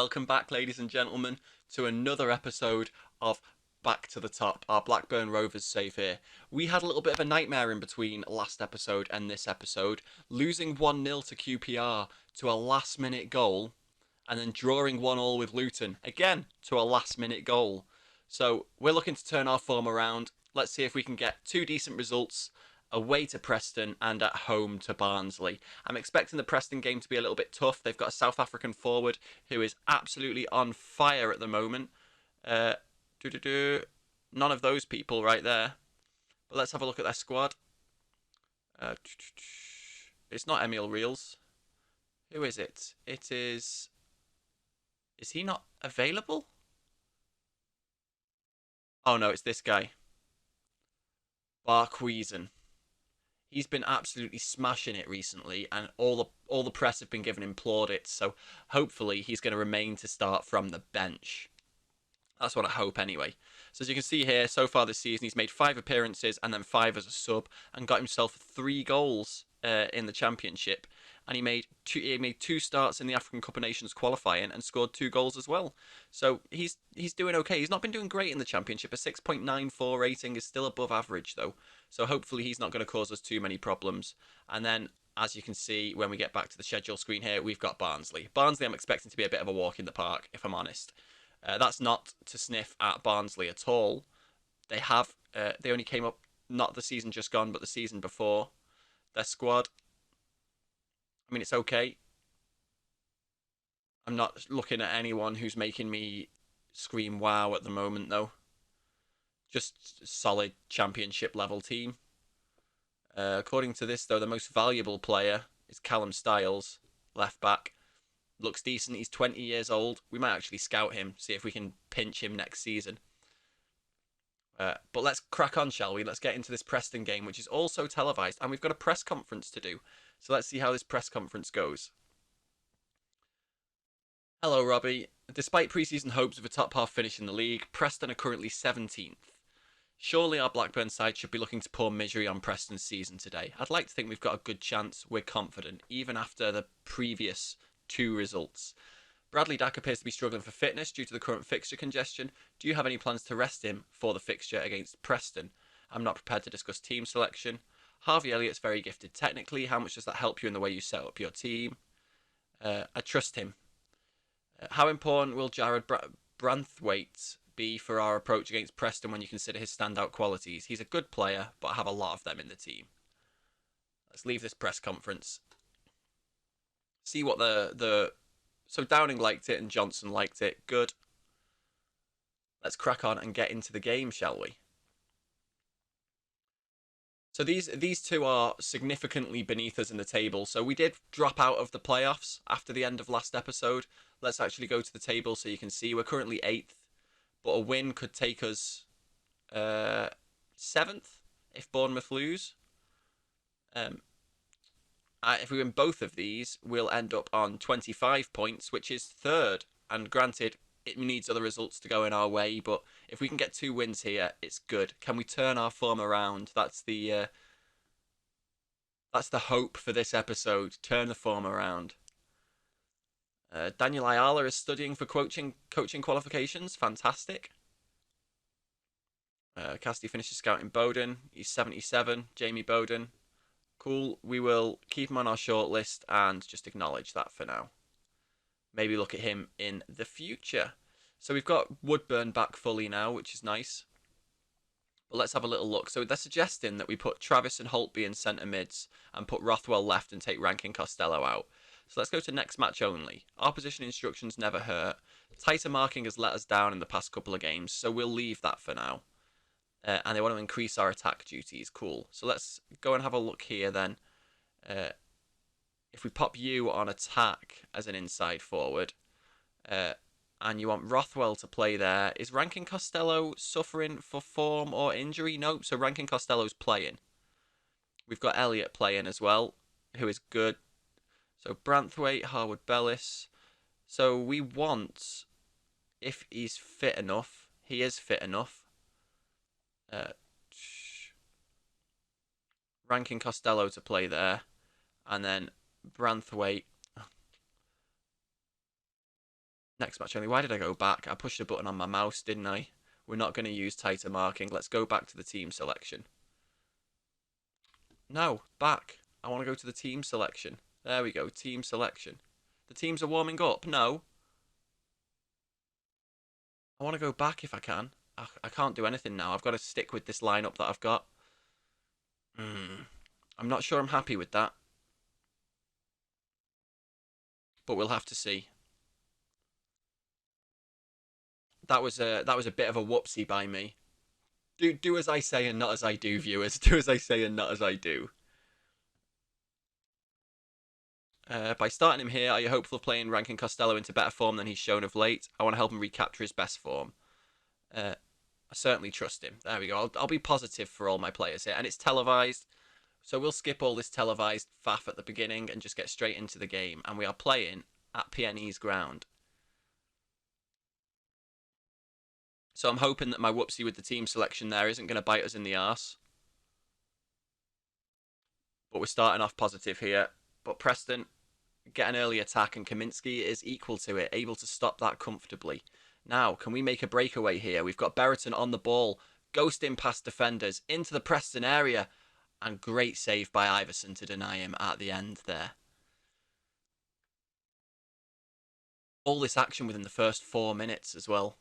Welcome back, ladies and gentlemen, to another episode of Back to the Top, our Blackburn Rovers save here. We had a little bit of a nightmare in between last episode and this episode, losing 1-0 to QPR to a last-minute goal, and then drawing 1-1 with Luton, again, to a last-minute goal. So we're looking to turn our form around. Let's see if we can get two decent results away to Preston and at home to Barnsley. I'm expecting the Preston game to be a little bit tough. They've got a South African forward who is absolutely on fire at the moment. Uh, None of those people right there. But let's have a look at their squad. It's not Emil Reels. Who is it? It is... Is he not available? Oh no, it's this guy. Barkhuizen. He's been absolutely smashing it recently, and all the press have been giving him plaudits. So hopefully he's going to remain to start from the bench. That's what I hope anyway. So as you can see here, so far this season, he's made 5 appearances and then 5 as a sub, and got himself 3 goals in the Championship. And he made 2 starts in the African Cup of Nations qualifying and scored 2 goals as well. So he's doing okay. He's not been doing great in the Championship. A 6.94 rating is still above average though. So hopefully he's not going to cause us too many problems. And then, as you can see, when we get back to the schedule screen here, we've got Barnsley. Barnsley I'm expecting to be a bit of a walk in the park, if I'm honest. That's not to sniff at Barnsley at all. They only came up, not the season just gone, but the season before. Their squad, I mean, it's okay. I'm not looking at anyone who's making me scream wow at the moment, though. Just solid Championship level team. According to this, though, the most valuable player is Callum Styles, left back. Looks decent. He's 20 years old. We might actually scout him, see if we can pinch him next season. But let's crack on, shall we? Let's get into this Preston game, which is also televised, and we've got a press conference to do. So let's see how this press conference goes. Hello, Robbie. Despite pre-season hopes of a top-half finish in the league, Preston are currently 17th. Surely our Blackburn side should be looking to pour misery on Preston's season today. I'd like to think we've got a good chance. We're confident, even after the previous 2 results. Bradley Dack appears to be struggling for fitness due to the current fixture congestion. Do you have any plans to rest him for the fixture against Preston? I'm not prepared to discuss team selection. Harvey Elliott's very gifted technically. How much does that help you in the way you set up your team? I trust him. How important will Jared Branthwaite be for our approach against Preston when you consider his standout qualities? He's a good player, but I have a lot of them in the team. Let's leave this press conference. See what So Downing liked it and Johnson liked it. Good. Let's crack on and get into the game, shall we? So these two are significantly beneath us in the table. So we did drop out of the playoffs after the end of last episode. Let's actually go to the table so you can see we're currently 8th. But a win could take us 7th if Bournemouth lose. If we win both of these, we'll end up on 25 points, which is 3rd. And granted, it needs other results to go in our way, but if we can get 2 wins here, it's good. Can we turn our form around? That's the hope for this episode. Turn the form around. Daniel Ayala is studying for coaching qualifications. Fantastic. Cassidy finishes scouting Bowden. He's 77. Jamie Bowden. Cool. We will keep him on our shortlist and just acknowledge that for now. Maybe look at him in the future. So we've got Woodburn back fully now, which is nice. But let's have a little look. So they're suggesting that we put Travis and Holtby in centre mids and put Rothwell left and take Rankin Costello out. So let's go to next match only. Our position instructions never hurt. Tighter marking has let us down in the past couple of games, so we'll leave that for now. And they want to increase our attack duties. Cool. So let's go and have a look here then. If we pop you on attack as an inside forward, and you want Rothwell to play there, is Rankin Costello suffering for form or injury? Nope, so Rankin Costello's playing. We've got Elliott playing as well, who is good. So Branthwaite, Harwood Bellis. So we want, if he's fit enough, he is fit enough. Rankin Costello to play there, and then Branthwaite. Next match only. Why did I go back? I pushed a button on my mouse, didn't I? We're not going to use tighter marking. Let's go back to the team selection. No, back. I want to go to the team selection. There we go, team selection. The teams are warming up. No. I want to go back if I can. I can't do anything now. I've got to stick with this lineup that I've got. I'm not sure I'm happy with that. But we'll have to see. That was a bit of a whoopsie by me. Do as I say and not as I do, viewers. Do as I say and not as I do. By starting him here, are you hopeful of playing Rankin Costello into better form than he's shown of late? I want to help him recapture his best form. I certainly trust him. There we go. I'll be positive for all my players here. And it's televised. So we'll skip all this televised faff at the beginning and just get straight into the game. And we are playing at PNE's ground. So I'm hoping that my whoopsie with the team selection there isn't going to bite us in the arse. But we're starting off positive here. But Preston get an early attack and Kaminski is equal to it, able to stop that comfortably. Now, can we make a breakaway here? We've got Brereton on the ball, ghosting past defenders into the Preston area. And great save by Iverson to deny him at the end there. All this action within the first 4 minutes as well.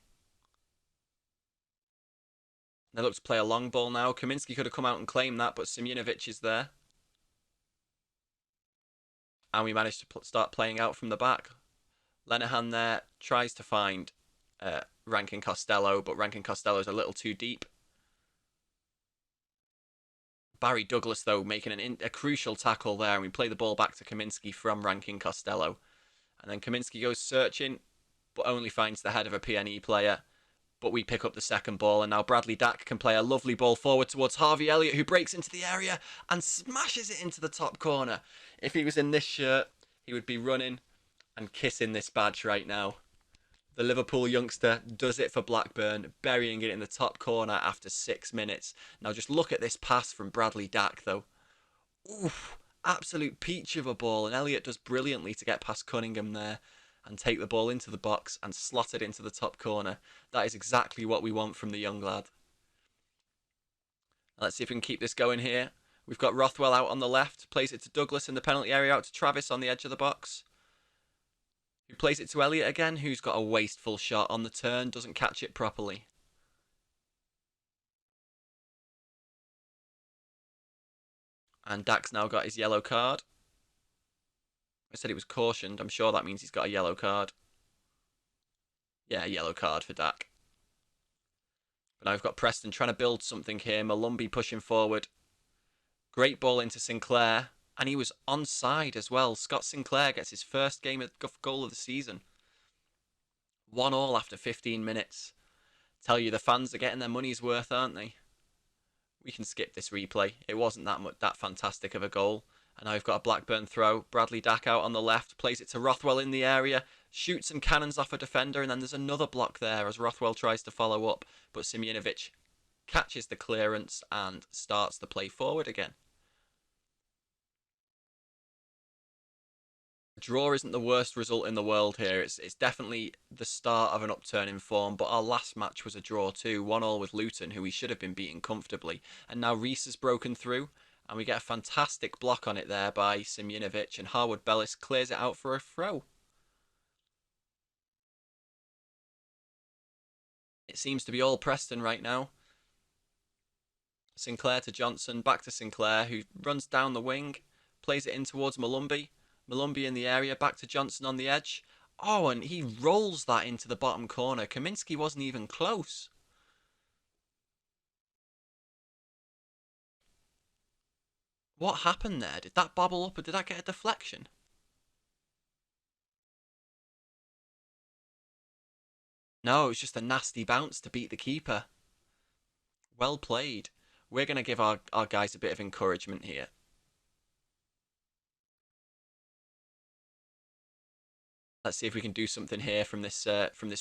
They look to play a long ball now. Kaminski could have come out and claimed that, but Simunovic is there. And we managed to start playing out from the back. Lenihan there tries to find Rankin Costello, but Rankin Costello is a little too deep. Barry Douglas, though, making a crucial tackle there, and we play the ball back to Kaminski from Rankin Costello. And then Kaminski goes searching, but only finds the head of a PNE player. But we pick up the second ball, and now Bradley Dack can play a lovely ball forward towards Harvey Elliott, who breaks into the area and smashes it into the top corner. If he was in this shirt, he would be running and kissing this badge right now. The Liverpool youngster does it for Blackburn, burying it in the top corner after 6 minutes. Now just look at this pass from Bradley Dack, though. Oof, absolute peach of a ball, and Elliott does brilliantly to get past Cunningham there and take the ball into the box and slot it into the top corner. That is exactly what we want from the young lad. Let's see if we can keep this going here. We've got Rothwell out on the left, plays it to Douglas in the penalty area, out to Travis on the edge of the box. Who plays it to Elliott again, who's got a wasteful shot on the turn, doesn't catch it properly. And Dack's now got his yellow card. I said he was cautioned. I'm sure that means he's got a yellow card. Yeah, yellow card for Dack. But now we've got Preston trying to build something here. Malumbi pushing forward. Great ball into Sinclair. And he was onside as well. Scott Sinclair gets his first goal of the season. 1-1 after 15 minutes. Tell you, the fans are getting their money's worth, aren't they? We can skip this replay. It wasn't that fantastic of a goal. And now we've got a Blackburn throw. Bradley Dack out on the left. Plays it to Rothwell in the area. Shoots and cannons off a defender. And then there's another block there as Rothwell tries to follow up. But Simunovic catches the clearance and starts the play forward again. Draw isn't the worst result in the world here. It's definitely the start of an upturn in form, but our last match was a draw too, 1-1 with Luton, who we should have been beating comfortably. And now Reese has broken through, and we get a fantastic block on it there by Simunovic, and Harwood Bellis clears it out for a throw. It seems to be all Preston right now. Sinclair to Johnson, back to Sinclair, who runs down the wing, plays it in towards Malumbi. Malumbi in the area, back to Johnson on the edge. Oh, and he rolls that into the bottom corner. Kaminski wasn't even close. What happened there? Did that bobble up or did that get a deflection? No, it was just a nasty bounce to beat the keeper. Well played. We're going to give our guys a bit of encouragement here. Let's see if we can do something here from this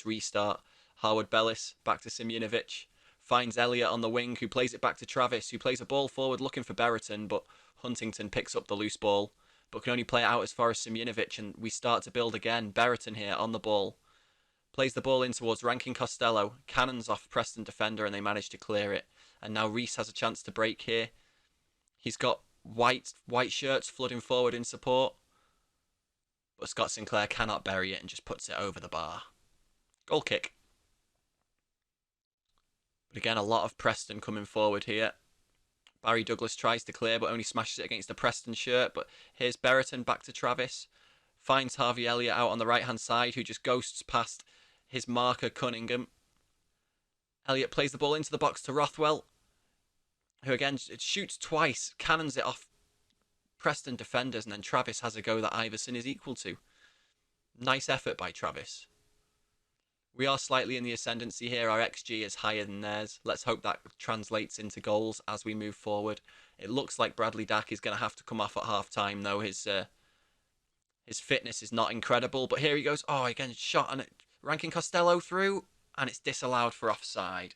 restart. Harwood Bellis back to Simunovic. Finds Elliott on the wing, who plays it back to Travis, who plays a ball forward looking for Brereton, but Huntington picks up the loose ball, but can only play it out as far as Simunovic, and we start to build again. Brereton here on the ball. Plays the ball in towards Rankin Costello. Cannons off Preston defender and they manage to clear it. And now Reese has a chance to break here. He's got white shirts flooding forward in support. But Scott Sinclair cannot bury it and just puts it over the bar. Goal kick. But again, a lot of Preston coming forward here. Barry Douglas tries to clear, but only smashes it against the Preston shirt. But here's Brereton back to Travis. Finds Harvey Elliott out on the right-hand side, who just ghosts past his marker, Cunningham. Elliott plays the ball into the box to Rothwell, who again shoots twice, cannons it off Preston defenders, and then Travis has a go that Iverson is equal to. Nice effort by Travis. We are slightly in the ascendancy here. Our XG is higher than theirs. Let's hope that translates into goals as we move forward. It looks like Bradley Dack is going to have to come off at half-time, though. His fitness is not incredible. But here he goes. Oh, again, shot and Rankin Costello through, and it's disallowed for offside.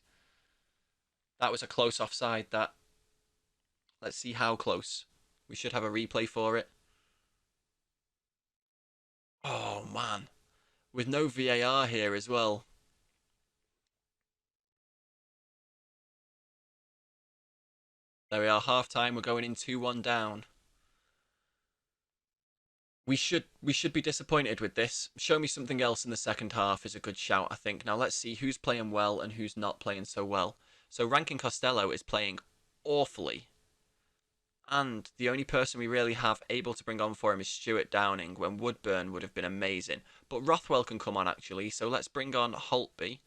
That was a close offside, that. Let's see how close. We should have a replay for it. Oh, man. With no VAR here as well. There we are, half-time. We're going in 2-1 down. We should be disappointed with this. Show me something else in the second half is a good shout, I think. Now let's see who's playing well and who's not playing so well. So Rankin Costello is playing awfully. And the only person we really have able to bring on for him is Stuart Downing, when Woodburn would have been amazing. But Rothwell can come on, actually, so let's bring on Holtby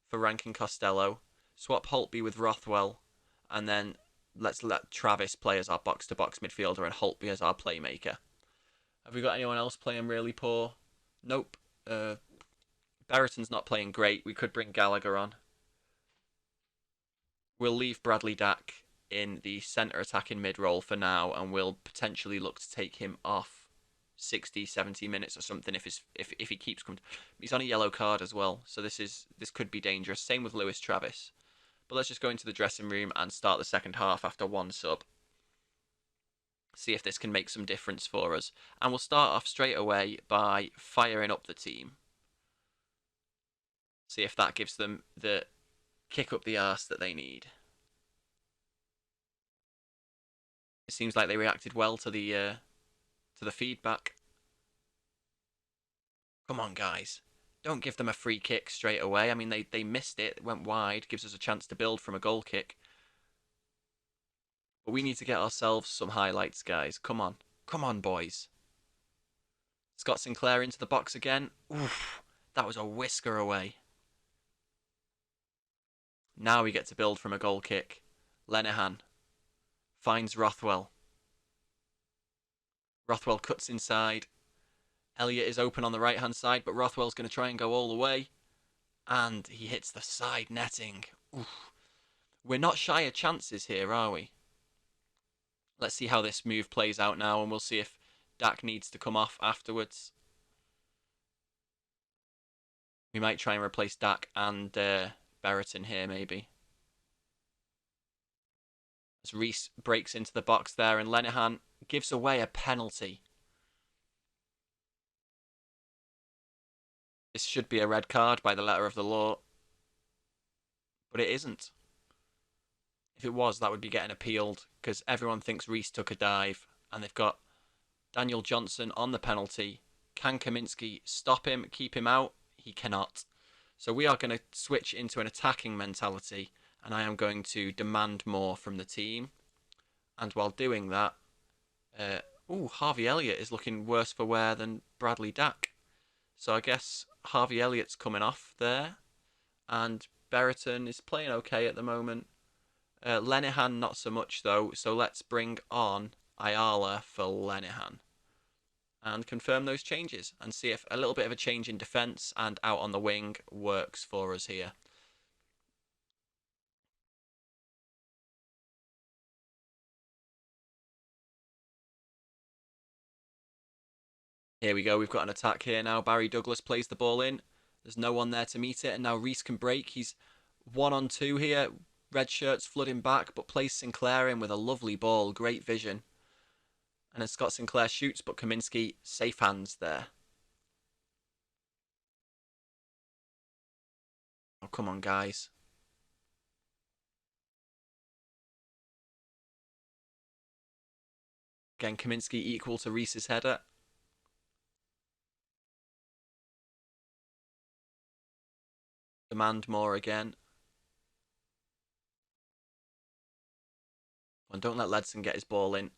for Rankin Costello. Swap Holtby with Rothwell, and then let's let Travis play as our box-to-box midfielder and Holtby as our playmaker. Have we got anyone else playing really poor? Nope. Brereton's not playing great. We could bring Gallagher on. We'll leave Bradley Dack in the centre attacking mid-roll for now, and we'll potentially look to take him off 60, 70 minutes or something if he keeps coming. He's on a yellow card as well, so this could be dangerous. Same with Lewis Travis. But let's just go into the dressing room and start the second half after one sub. See if this can make some difference for us. And we'll start off straight away by firing up the team. See if that gives them the kick up the arse that they need. It seems like they reacted well to the feedback. Come on, guys. Don't give them a free kick straight away. I mean, they missed it. It went wide. Gives us a chance to build from a goal kick. But we need to get ourselves some highlights, guys. Come on. Come on, boys. Scott Sinclair into the box again. Oof. That was a whisker away. Now we get to build from a goal kick. Lenihan finds Rothwell. Rothwell cuts inside. Elliott is open on the right-hand side, but Rothwell's going to try and go all the way. And he hits the side netting. Oof. We're not shy of chances here, are we? Let's see how this move plays out now, and we'll see if Dack needs to come off afterwards. We might try and replace Dack and Brereton here, maybe. As Reese breaks into the box there, and Lenihan gives away a penalty. This should be a red card by the letter of the law. But it isn't. If it was, that would be getting appealed, because everyone thinks Reese took a dive, and they've got Daniel Johnson on the penalty. Can Kaminski stop him, keep him out? He cannot. So we are going to switch into an attacking mentality, and I am going to demand more from the team. And while doing that, Harvey Elliott is looking worse for wear than Bradley Dack. So I guess Harvey Elliott's coming off there, and Brereton is playing okay at the moment. Lenihan not so much though, so let's bring on Ayala for Lenihan and confirm those changes and see if a little bit of a change in defence and out on the wing works for us here. Here we go, we've got an attack here now. Barry Douglas plays the ball in. There's no one there to meet it, and now Reese can break. He's 1-on-2 here. Red shirts flooding back, but plays Sinclair in with a lovely ball. Great vision. And then Scott Sinclair shoots, but Kaminski safe hands there. come on, guys. Again, Kaminsky equal to Reese's header. Demand more again. And don't let Ledson get his ball in.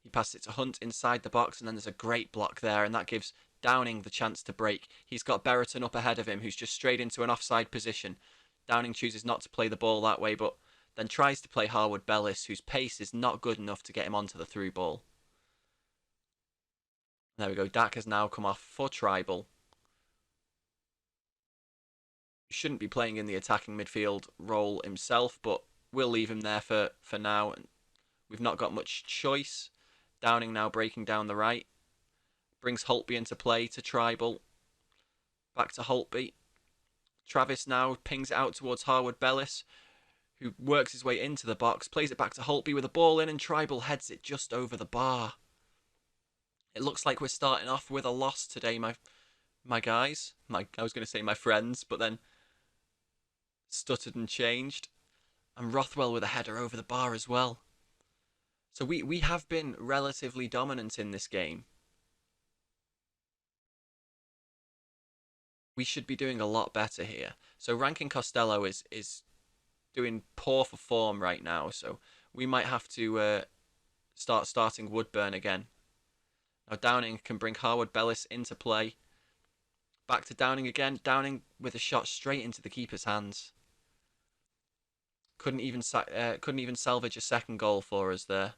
He passes it to Hunt inside the box, and then there's a great block there, and that gives Downing the chance to break. He's got Brereton up ahead of him, who's just strayed into an offside position. Downing chooses not to play the ball that way, but then tries to play Harwood Bellis, whose pace is not good enough to get him onto the through ball. There we go. Dak has now come off for Tribal. He shouldn't be playing in the attacking midfield role himself, but we'll leave him there for now. We've not got much choice. Downing now breaking down the right. Brings Holtby into play to Tribal. Back to Holtby. Travis now pings it out towards Harwood Bellis, who works his way into the box, plays it back to Holtby with a ball in, and Tribal heads it just over the bar. It looks like we're starting off with a loss today, my guys. I was going to say my friends, but then stuttered and changed. And Rothwell with a header over the bar as well. So we have been relatively dominant in this game. We should be doing a lot better here. So Rankin Costello is doing poor for form right now, so we might have to starting Woodburn again. Now Downing can bring Harwood Bellis into play. Back to Downing again. Downing with a shot straight into the keeper's hands. Couldn't even salvage a second goal for us there.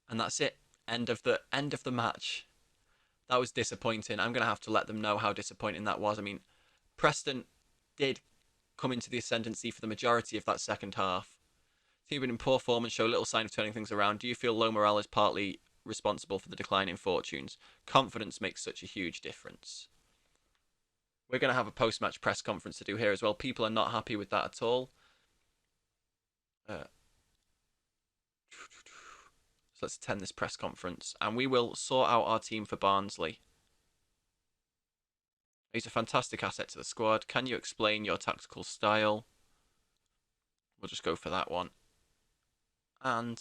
And that's it. End of the match. That was disappointing. I'm going to have to let them know how disappointing that was. I mean, Preston did come into the ascendancy for the majority of that second half. Team been in poor form and show little sign of turning things around. Do you feel low morale is partly responsible for the decline in fortunes? Confidence makes such a huge difference. We're going to have a post-match press conference to do here as well. People are not happy with that at all. So let's attend this press conference, and we will sort out our team for Barnsley. He's a fantastic asset to the squad. Can you explain your tactical style? We'll just go for that one. And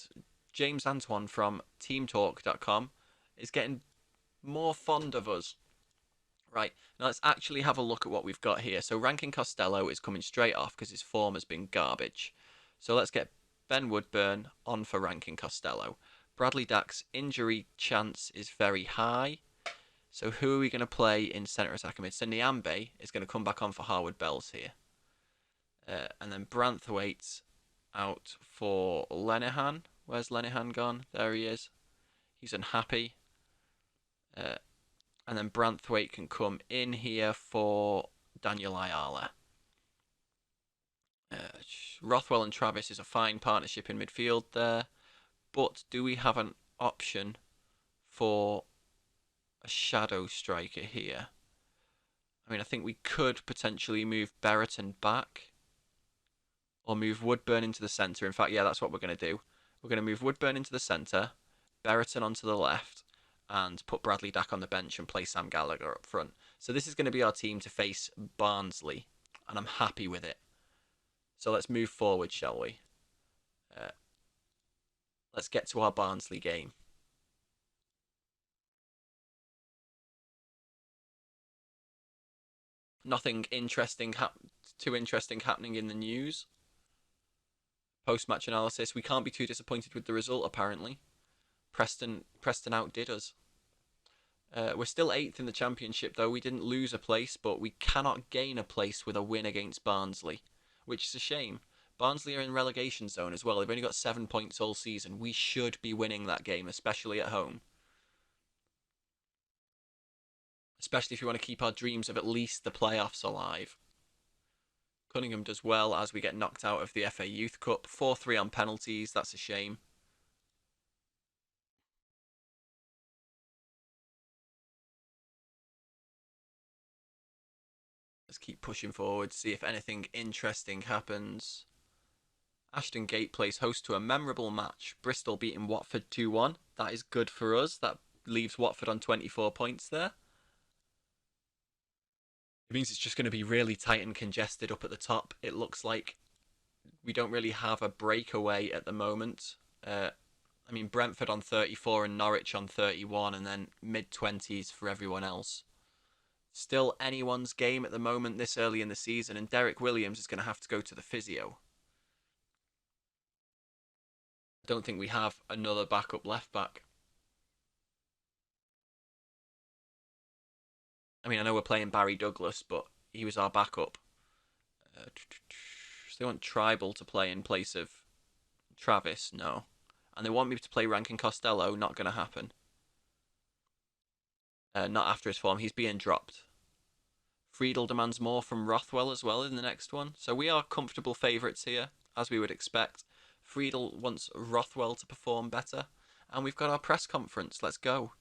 James Antoine from teamtalk.com is getting more fond of us. Right, now let's actually have a look at what we've got here. So Rankin Costello is coming straight off because his form has been garbage. So let's get Ben Woodburn on for Rankin Costello. Bradley Dack's injury chance is very high. So who are we going to play in centre attack mid? So Niambe is going to come back on for Harwood Bells here. And then Branthwaite out for Lenihan. Where's Lenihan gone? There he is. He's unhappy. And then Branthwaite can come in here for Daniel Ayala. Rothwell and Travis is a fine partnership in midfield there. But do we have an option for a shadow striker here? I mean, I think we could potentially move Brereton back. Or move Woodburn into the centre. In fact, yeah, that's what we're going to do. We're going to move Woodburn into the centre. Brereton onto the left. And put Bradley Dack on the bench and play Sam Gallagher up front. So this is going to be our team to face Barnsley. And I'm happy with it. So let's move forward, shall we? Let's get to our Barnsley game. Nothing interesting, too interesting happening in the news. Post-match analysis. We can't be too disappointed with the result, apparently. Preston outdid us. We're still 8th in the championship, though. We didn't lose a place, but we cannot gain a place with a win against Barnsley, which is a shame. Barnsley are in relegation zone as well. They've only got 7 points all season. We should be winning that game, especially at home. Especially if you want to keep our dreams of at least the playoffs alive. Cunningham does well as we get knocked out of the FA Youth Cup. 4-3 on penalties. That's a shame. Let's keep pushing forward, see if anything interesting happens. Ashton Gate plays host to a memorable match. Bristol beating Watford 2-1. That is good for us. That leaves Watford on 24 points there. It means it's just going to be really tight and congested up at the top. It looks like we don't really have a breakaway at the moment. I mean, Brentford on 34 and Norwich on 31, and then mid-20s for everyone else. Still anyone's game at the moment this early in the season, and Derek Williams is going to have to go to the physio. I don't think we have another backup left back. I mean, I know we're playing Barry Douglas, but he was our backup. So they want Tribal to play in place of Travis? No. And they want me to play Rankin Costello? Not going to happen. Not after his form. He's being dropped. Friedel demands more from Rothwell as well in the next one. So we are comfortable favourites here, as we would expect. Friedel wants Rothwell to perform better. And we've got our press conference. Let's go.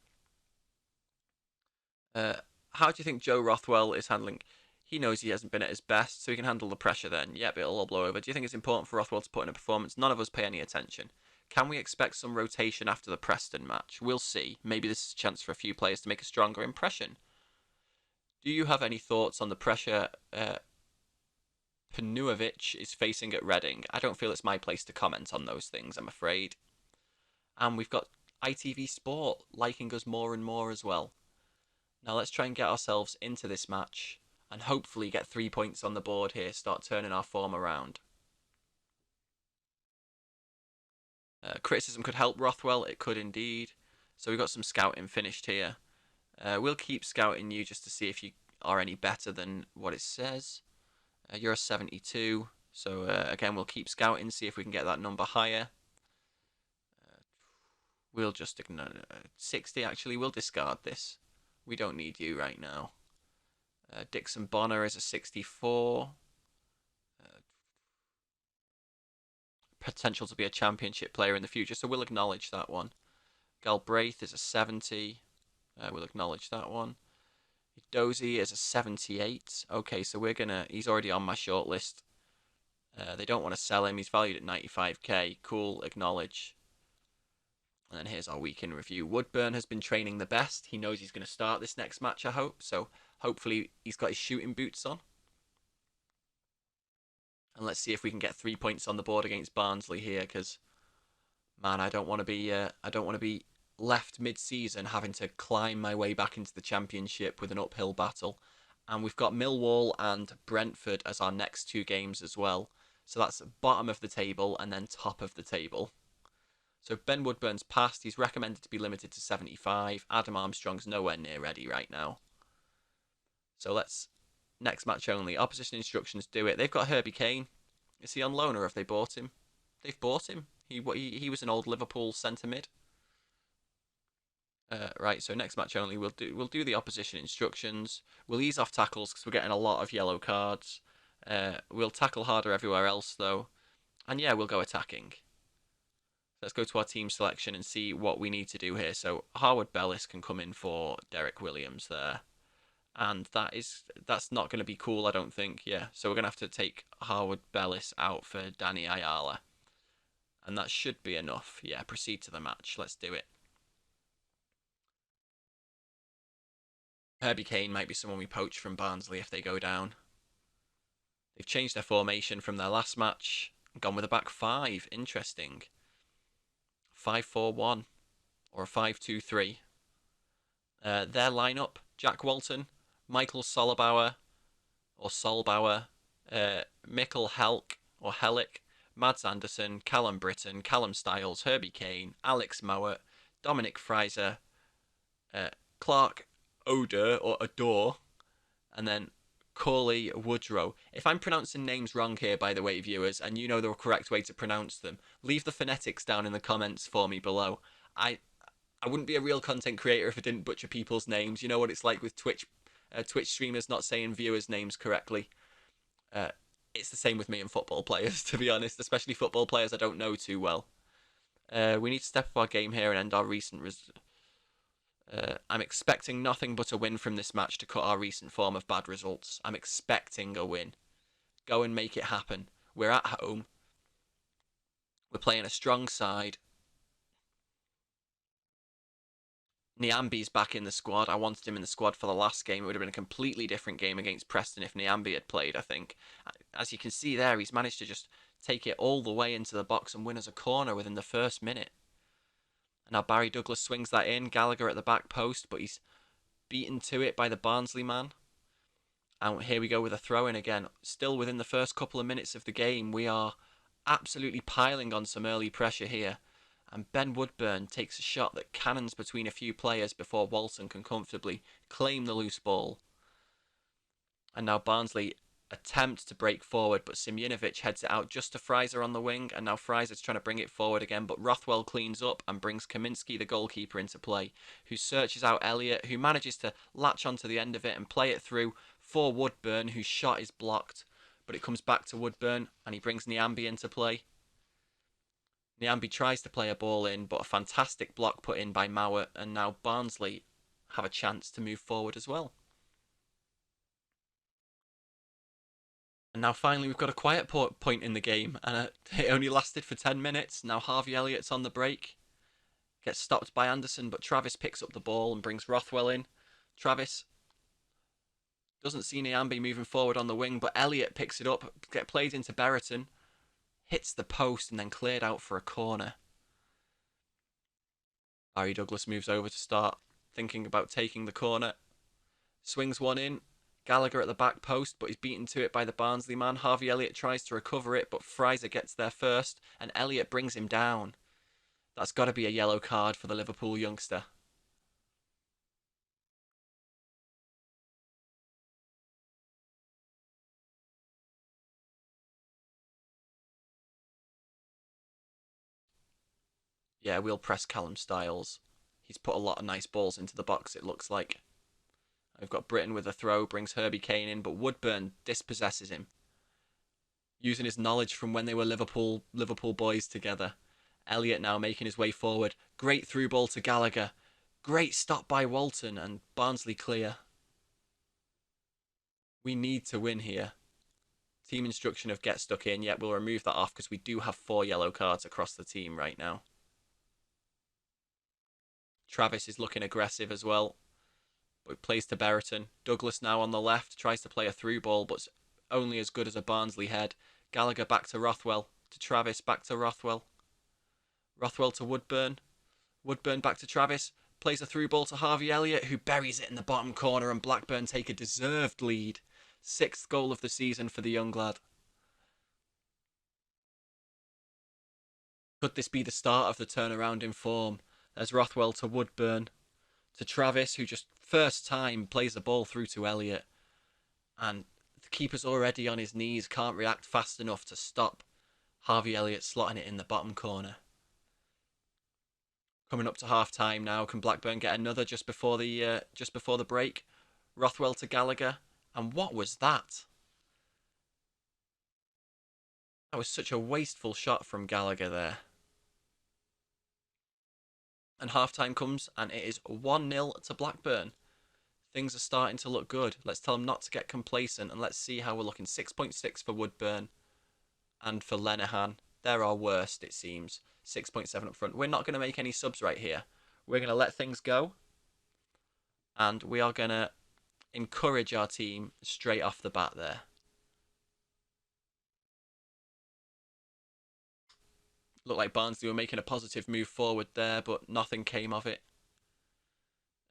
How do you think Joe Rothwell is handling? He knows he hasn't been at his best, so he can handle the pressure then. Yep, it'll all blow over. Do you think it's important for Rothwell to put in a performance? None of us pay any attention. Can we expect some rotation after the Preston match? We'll see. Maybe this is a chance for a few players to make a stronger impression. Do you have any thoughts on the pressure Panuovic is facing at Reading? I don't feel it's my place to comment on those things, I'm afraid. And we've got ITV Sport liking us more and more as well. Now let's try and get ourselves into this match and hopefully get 3 points on the board here, start turning our form around. Criticism could help Rothwell, it could indeed. So we've got some scouting finished here. We'll keep scouting you just to see if you are any better than what it says. You're a 72, so again we'll keep scouting, see if we can get that number higher. We'll just ignore 60 actually, we'll discard this. We don't need you right now. Dixon Bonner is a 64. Potential to be a championship player in the future, so we'll acknowledge that one. Galbraith is a 70. We'll acknowledge that one. Dozy is a 78. Okay, so we're gonna. He's already on my shortlist. They don't want to sell him. He's valued at 95k. Cool, acknowledge. And then here's our week in review. Woodburn has been training the best. He knows he's going to start this next match, I hope. So hopefully he's got his shooting boots on. And let's see if we can get 3 points on the board against Barnsley here, because man, I don't want to be left mid-season having to climb my way back into the Championship with an uphill battle. And we've got Millwall and Brentford as our next two games as well. So that's bottom of the table and then top of the table. So Ben Woodburn's passed. He's recommended to be limited to 75. Adam Armstrong's nowhere near ready right now. So let's... Next match only. Opposition instructions, do it. They've got Herbie Kane. Is he on loan or have they bought him? They've bought him. He was an old Liverpool centre mid. Right, so next match only. We'll do the opposition instructions. We'll ease off tackles because we're getting a lot of yellow cards. We'll tackle harder everywhere else though. And yeah, we'll go attacking. Let's go to our team selection and see what we need to do here. So Harwood Bellis can come in for Derek Williams there. And that's not going to be cool, I don't think. Yeah, so we're going to have to take Harwood Bellis out for Danny Ayala. And that should be enough. Yeah, proceed to the match. Let's do it. Herbie Kane might be someone we poach from Barnsley if they go down. They've changed their formation from their last match. Gone with a back five. Interesting. 5-4-1 or a 5-2-3. Their lineup: Jack Walton, Michael Solbauer, Mikkel Helk or Hellick, Mads Anderson, Callum Britton, Callum Styles, Herbie Kane, Alex Mowat, Dominic Fraser, Clark Oder or Adore, and then Corley Woodrow. If I'm pronouncing names wrong here, by the way, viewers, and you know the correct way to pronounce them, leave the phonetics down in the comments for me below. I wouldn't be a real content creator if I didn't butcher people's names. You know what it's like with Twitch streamers not saying viewers' names correctly. It's the same with me and football players, to be honest, especially football players I don't know too well. We need to step up our game here and end our recent I'm expecting nothing but a win from this match to cut our recent form of bad results. I'm expecting a win. Go and make it happen. We're at home. We're playing a strong side. Niambi's back in the squad. I wanted him in the squad for the last game. It would have been a completely different game against Preston if Niambi had played, I think. As you can see there, he's managed to just take it all the way into the box and win us a corner within the first minute. And now Barry Douglas swings that in. Gallagher at the back post, but he's beaten to it by the Barnsley man. And here we go with a throw in again. Still within the first couple of minutes of the game, we are absolutely piling on some early pressure here. And Ben Woodburn takes a shot that cannons between a few players before Walton can comfortably claim the loose ball. And now Barnsley attempt to break forward, but Simjinovic heads it out just to Fraser on the wing, and now Fraser's trying to bring it forward again, but Rothwell cleans up and brings Kaminski, the goalkeeper, into play, who searches out Elliott, who manages to latch onto the end of it and play it through for Woodburn, whose shot is blocked, but it comes back to Woodburn, and he brings Niambi into play. Niambi tries to play a ball in, but a fantastic block put in by Mauer, and now Barnsley have a chance to move forward as well. And now finally we've got a quiet point in the game, and it only lasted for 10 minutes. Now Harvey Elliott's on the break, gets stopped by Anderson, but Travis picks up the ball and brings Rothwell in. Travis doesn't see Niambi moving forward on the wing, but Elliott picks it up, get played into Berriton, hits the post and then cleared out for a corner. Barry Douglas moves over to start thinking about taking the corner. Swings one in. Gallagher at the back post, but he's beaten to it by the Barnsley man. Harvey Elliott tries to recover it, but Fraser gets there first, and Elliott brings him down. That's got to be a yellow card for the Liverpool youngster. Yeah, we'll press Callum Styles. He's put a lot of nice balls into the box, it looks like. We've got Britton with a throw, brings Herbie Kane in, but Woodburn dispossesses him. Using his knowledge from when they were Liverpool boys together. Elliott now making his way forward. Great through ball to Gallagher. Great stop by Walton, and Barnsley clear. We need to win here. Team instruction of get stuck in, yet we'll remove that off because we do have 4 yellow cards across the team right now. Travis is looking aggressive as well, but plays to Berriton. Douglas now on the left, tries to play a through ball, but only as good as a Barnsley head. Gallagher back to Rothwell, to Travis, back to Rothwell. Rothwell to Woodburn. Woodburn back to Travis, plays a through ball to Harvey Elliott, who buries it in the bottom corner, and Blackburn take a deserved lead. 6th goal of the season for the young lad. Could this be the start of the turnaround in form? There's Rothwell to Woodburn, to Travis, who just first time plays the ball through to Elliott. And the keeper's already on his knees, can't react fast enough to stop Harvey Elliott slotting it in the bottom corner. Coming up to half time now, can Blackburn get another just before the break? Rothwell to Gallagher, and what was that? That was such a wasteful shot from Gallagher there. And half time comes, and it is 1-0 to Blackburn. Things are starting to look good. Let's tell them not to get complacent, and let's see how we're looking. 6.6 for Woodburn, and for Lenihan. They're our worst, it seems. 6.7 up front. We're not going to make any subs right here. We're going to let things go, and we are going to encourage our team straight off the bat there. Looked like Barnsley were making a positive move forward there, but nothing came of it.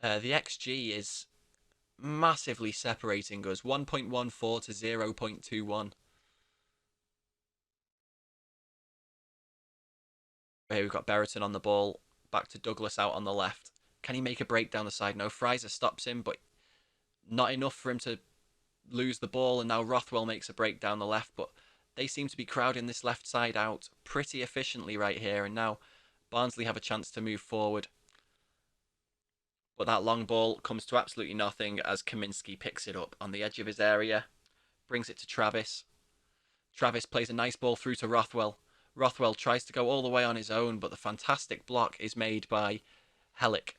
The XG is massively separating us. 1.14 to 0.21. Here we've got Berriton on the ball. Back to Douglas out on the left. Can he make a break down the side? No, Fraser stops him, but not enough for him to lose the ball. And now Rothwell makes a break down the left, but they seem to be crowding this left side out pretty efficiently right here. And now Barnsley have a chance to move forward. But that long ball comes to absolutely nothing as Kaminski picks it up on the edge of his area. Brings it to Travis. Travis plays a nice ball through to Rothwell. Rothwell tries to go all the way on his own, but the fantastic block is made by Hellick.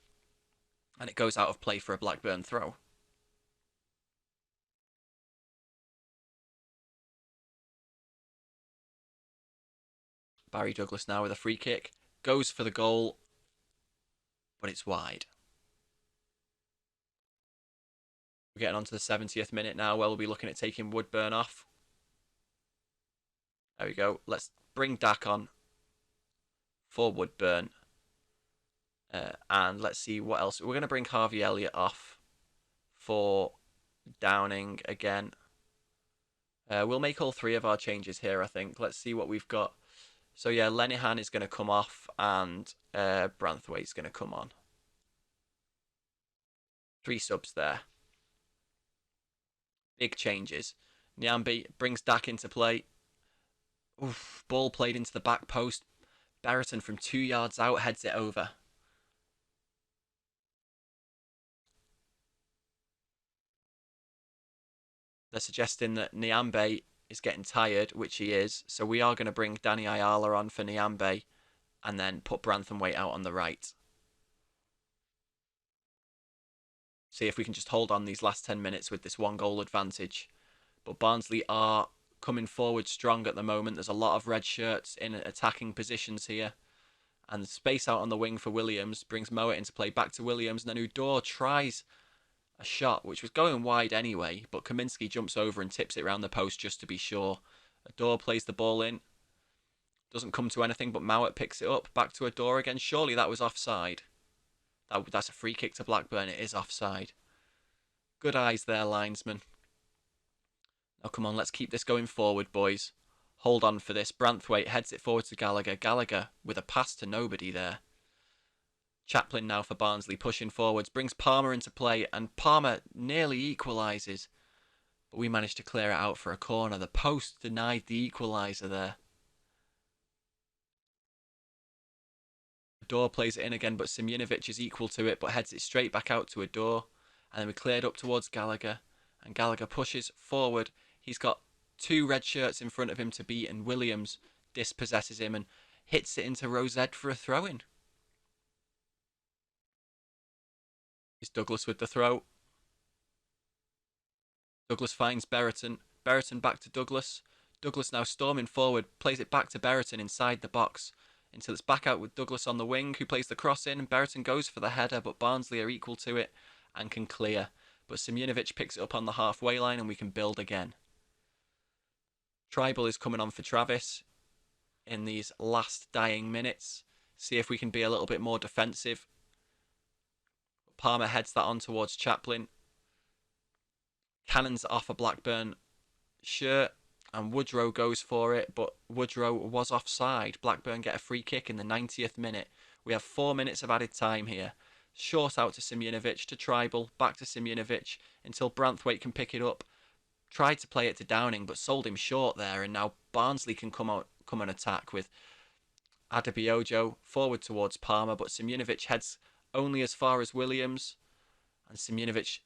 And it goes out of play for a Blackburn throw. Barry Douglas now with a free kick. Goes for the goal, but it's wide. We're getting on to the 70th minute now, where we'll be looking at taking Woodburn off. There we go. Let's bring Dak on for Woodburn. And let's see what else. We're going to bring Harvey Elliott off for Downing again. We'll make all three of our changes here, I think. Let's see what we've got. So, yeah, Lenihan is going to come off and Branthwaite's going to come on. 3 subs there. Big changes. Nyambi brings Dak into play. Oof, ball played into the back post. Berreton from 2 yards out heads it over. They're suggesting that Nyambe is getting tired, which he is. So we are going to bring Danny Ayala on for Nyambe and then put Branthwaite out on the right. See if we can just hold on these last 10 minutes with this 1-goal advantage. But Barnsley are coming forward strong at the moment. There's a lot of red shirts in attacking positions here. And the space out on the wing for Williams brings Mowat into play back to Williams. And then Udor tries a shot, which was going wide anyway. But Kaminski jumps over and tips it around the post just to be sure. Udor plays the ball in. Doesn't come to anything, but Mowat picks it up. Back to Udor again. Surely that was offside. That's a free kick to Blackburn. It is offside. Good eyes there, linesman. Now, come on, let's keep this going forward, boys. Hold on for this. Branthwaite heads it forward to Gallagher. Gallagher with a pass to nobody there. Chaplin now for Barnsley, pushing forwards. Brings Palmer into play, and Palmer nearly equalises. But we managed to clear it out for a corner. The post denied the equaliser there. Ador plays it in again, but Simunovic is equal to it, but heads it straight back out to Ador. And then we cleared up towards Gallagher. And Gallagher pushes forward. He's got 2 red shirts in front of him to beat, and Williams dispossesses him and hits it into Rosette for a throw-in. It's Douglas with the throw. Douglas finds Berreton. Berreton back to Douglas. Douglas now storming forward, plays it back to Berreton inside the box until it's back out with Douglas on the wing, who plays the cross in, and Berreton goes for the header, but Barnsley are equal to it and can clear. But Simunovic picks it up on the halfway line and we can build again. Tribal is coming on for Travis in these last dying minutes. See if we can be a little bit more defensive. Palmer heads that on towards Chaplin. Cannon's off a Blackburn shirt and Woodrow goes for it, but Woodrow was offside. Blackburn get a free kick in the 90th minute. We have 4 minutes of added time here. Short out to Simunovic, to Tribal, back to Simunovic until Branthwaite can pick it up. Tried to play it to Downing, but sold him short there, and now Barnsley can come and attack with Adebayojo forward towards Palmer, but Simunovic heads only as far as Williams, and Simunovic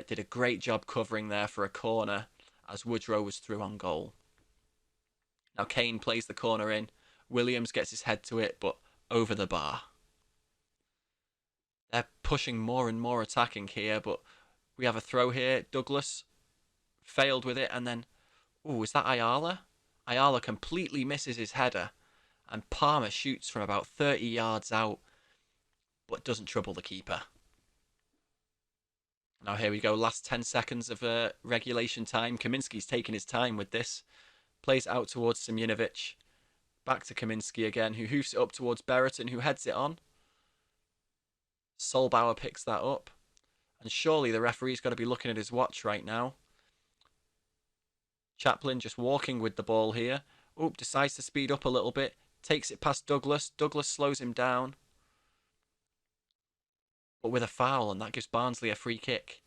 did a great job covering there for a corner as Woodrow was through on goal. Now Kane plays the corner in. Williams gets his head to it, but over the bar. They're pushing more and more attacking here, but we have a throw here. Douglas failed with it, and then, is that Ayala? Ayala completely misses his header, and Palmer shoots from about 30 yards out, but doesn't trouble the keeper. Now here we go, last 10 seconds of regulation time. Kaminski's taking his time with this. Plays out towards Simunovic. Back to Kaminski again, who hoofs it up towards Berreton, who heads it on. Solbauer picks that up. And surely the referee's got to be looking at his watch right now. Chaplin just walking with the ball here. Decides to speed up a little bit. Takes it past Douglas. Douglas slows him down. But with a foul, and that gives Barnsley a free kick.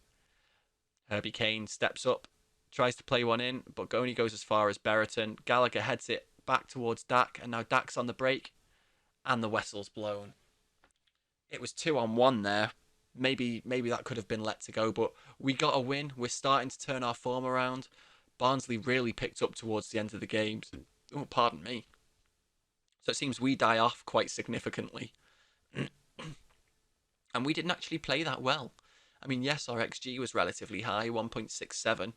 Herbie Kane steps up. Tries to play one in, but only goes as far as Berreton. Gallagher heads it back towards Dak, and now Dak's on the break. And the whistle's blown. It was 2-on-1 there. Maybe that could have been let to go, but we got a win. We're starting to turn our form around. Barnsley really picked up towards the end of the game. Oh, pardon me. So it seems we die off quite significantly. And we didn't actually play that well. I mean, yes, our XG was relatively high, 1.67.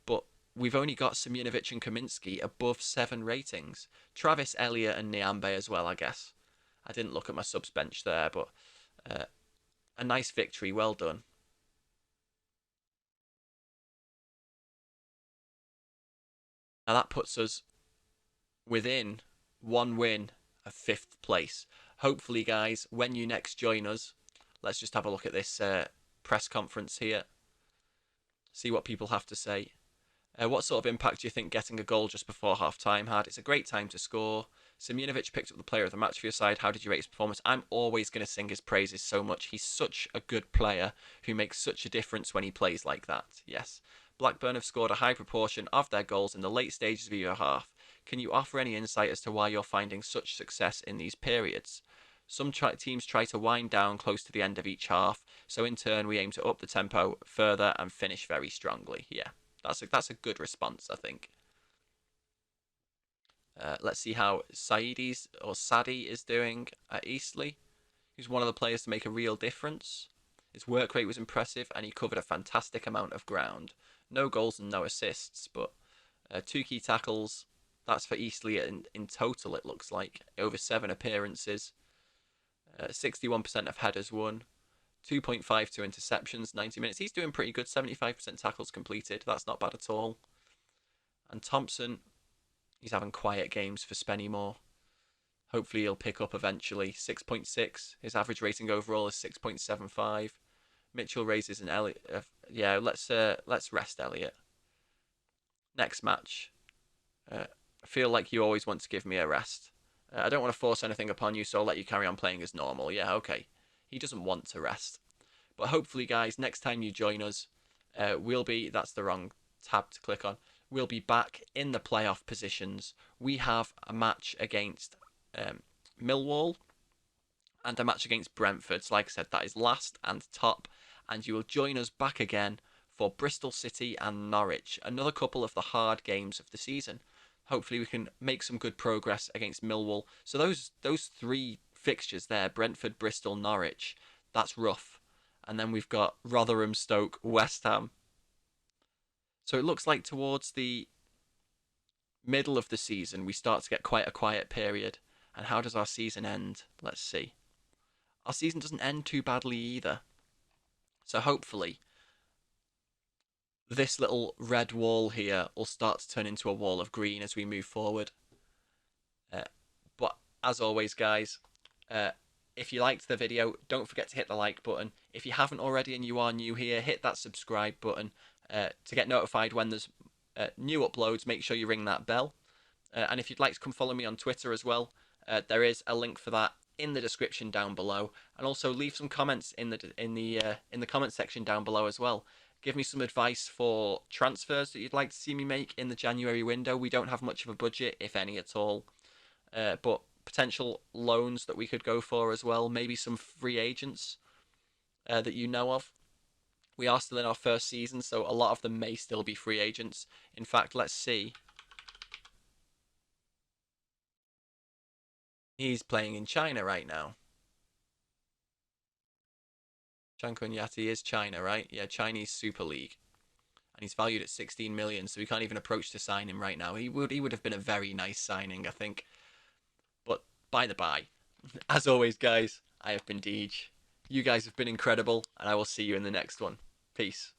But we've only got Simunovic and Kaminski above 7 ratings. Travis, Elliott and Nyambe as well, I guess. I didn't look at my subs bench there, but a nice victory. Well done. Now that puts us within one win of 5th place. Hopefully, guys, when you next join us, let's just have a look at this press conference here. See what people have to say. What sort of impact do you think getting a goal just before half-time had? It's a great time to score. Simunovic picked up the player of the match for your side. How did you rate his performance? I'm always going to sing his praises so much. He's such a good player who makes such a difference when he plays like that. Yes. Blackburn have scored a high proportion of their goals in the late stages of your half. Can you offer any insight as to why you're finding such success in these periods? Some teams try to wind down close to the end of each half, so in turn we aim to up the tempo further and finish very strongly. Yeah, that's a good response, I think. Let's see how Sadi is doing at Eastleigh. He's one of the players to make a real difference. His work rate was impressive and he covered a fantastic amount of ground. No goals and no assists, but 2 key tackles. That's for Eastleigh in total, it looks like. Over 7 appearances. 61% of headers won. 2.52 interceptions, 90 minutes. He's doing pretty good. 75% tackles completed. That's not bad at all. And Thompson, he's having quiet games for Spennymoor. Hopefully he'll pick up eventually. 6.6. His average rating overall is 6.75. Mitchell raises an Elliot. Yeah, let's rest Elliot. Next match. I feel like you always want to give me a rest. I don't want to force anything upon you, so I'll let you carry on playing as normal. Yeah, okay. He doesn't want to rest. But hopefully, guys, next time you join us, we'll be... That's the wrong tab to click on. We'll be back in the playoff positions. We have a match against Millwall and a match against Brentford. So like I said, that is last and top. And you will join us back again for Bristol City and Norwich. Another couple of the hard games of the season. Hopefully we can make some good progress against Millwall. So those 3 fixtures there, Brentford, Bristol, Norwich, that's rough. And then we've got Rotherham, Stoke, West Ham. So it looks like towards the middle of the season, we start to get quite a quiet period. And how does our season end? Let's see. Our season doesn't end too badly either. So hopefully this little red wall here will start to turn into a wall of green as we move forward. But as always, guys, if you liked the video, don't forget to hit the like button. If you haven't already and you are new here, hit that subscribe button to get notified when there's new uploads. Make sure you ring that bell. And if you'd like to come follow me on Twitter as well, there is a link for that in the description down below. And also leave some comments in the comment section down below as well. Give me some advice for transfers that you'd like to see me make in the January window. We don't have much of a budget, if any at all. But potential loans that we could go for as well. Maybe some free agents that you know of. We are still in our first season, so a lot of them may still be free agents. In fact, let's see. He's playing in China right now. Shankun Yati is China, right? Yeah, Chinese Super League. And he's valued at 16 million, so we can't even approach to sign him right now. He would have been a very nice signing, I think. But by the by, as always, guys, I have been Deej. You guys have been incredible, and I will see you in the next one. Peace.